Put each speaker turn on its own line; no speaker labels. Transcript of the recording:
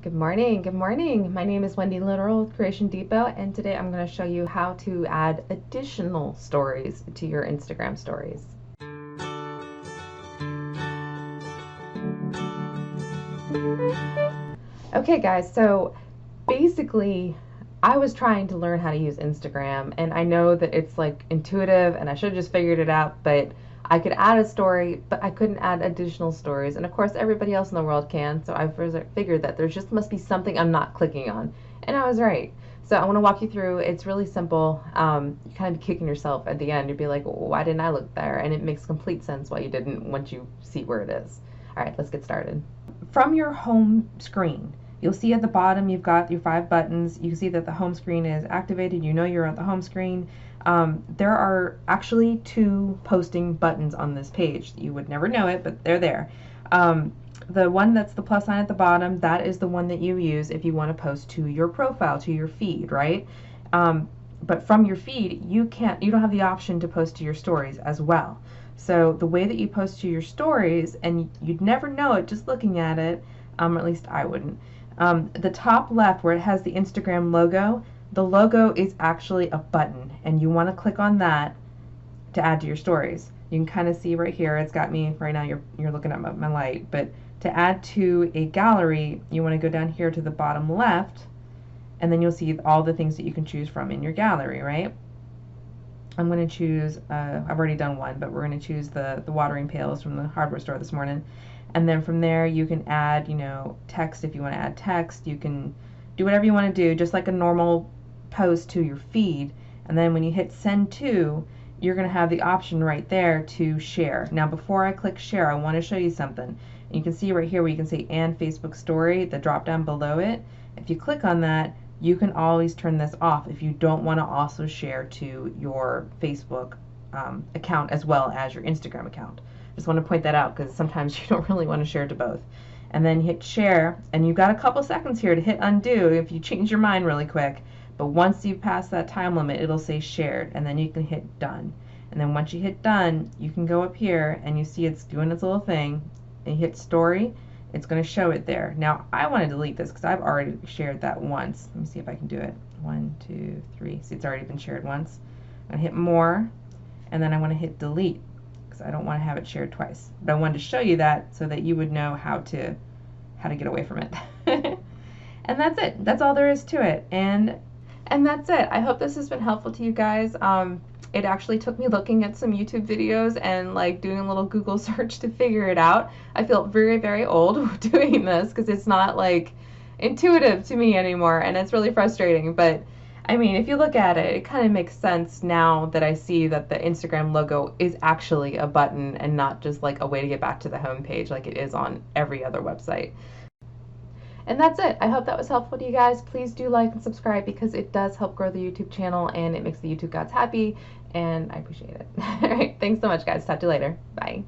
Good morning, good morning. My name is Wendy Literal with Creation Depot, and today I'm going to show you how to add additional stories to your Instagram stories. Okay guys, so basically I was trying to learn how to use Instagram, and I know that it's like intuitive and I should have just figured it out, but I could add a story, but I couldn't add additional stories. And of course everybody else in the world can, so I figured that there just must be something I'm not clicking on. And I was right. So I want to walk you through. It's really simple. You kind of be kicking yourself at the end. You'd be like, why didn't I look there? And it makes complete sense why you didn't once you see where it is. All right, let's get started. From your home screen, you'll see at the bottom you've got your 5 buttons. You can see that the home screen is activated. You know you're at the home screen. There are actually 2 posting buttons on this page. You would never know it, but they're there. The one that's the plus sign at the bottom, that is the one that you use if you want to post to your profile, to your feed, right? But from your feed, you don't have the option to post to your stories as well. So the way that you post to your stories, and you'd never know it just looking at it, or at least I wouldn't. The top left where it has the Instagram logo, the logo is actually a button, and you want to click on that to add to your stories. You can kind of see right here, it's got me right now, you're looking at my light, but to add to a gallery, you want to go down here to the bottom left, and then you'll see all the things that you can choose from in your gallery, right? I'm going to choose, I've already done one, but we're going to choose the watering pails from the hardware store this morning. And then from there you can add, text if you want to add text. You can do whatever you want to do, just like a normal post to your feed. And then when you hit send to, you're going to have the option right there to share. Now before I click share, I want to show you something. And you can see right here where you can say and Facebook story, the drop down below it. If you click on that, you can always turn this off if you don't want to also share to your Facebook account as well as your Instagram account. Just want to point that out because sometimes you don't really want to share to both. And then hit share, and you've got a couple seconds here to hit undo if you change your mind really quick. But once you pass that time limit, it'll say shared, and then you can hit done. And then once you hit done, you can go up here and you see it's doing its little thing, and you hit story. It's going to show it there. Now I want to delete this because I've already shared that once. Let me see if I can do it. 1, 2, 3. See, it's already been shared once. I'm going to hit more, and then I want to hit delete because I don't want to have it shared twice. But I wanted to show you that so that you would know how to get away from it. And that's it. That's all there is to it. And that's it. I hope this has been helpful to you guys. It actually took me looking at some YouTube videos and like doing a little Google search to figure it out. I feel very, very old doing this because it's not like intuitive to me anymore, and it's really frustrating. But I mean, if you look at it, it kind of makes sense now that I see that the Instagram logo is actually a button and not just like a way to get back to the home page like it is on every other website. And that's it. I hope that was helpful to you guys. Please do like and subscribe because it does help grow the YouTube channel and it makes the YouTube gods happy, and I appreciate it. All right, thanks so much guys. Talk to you later. Bye.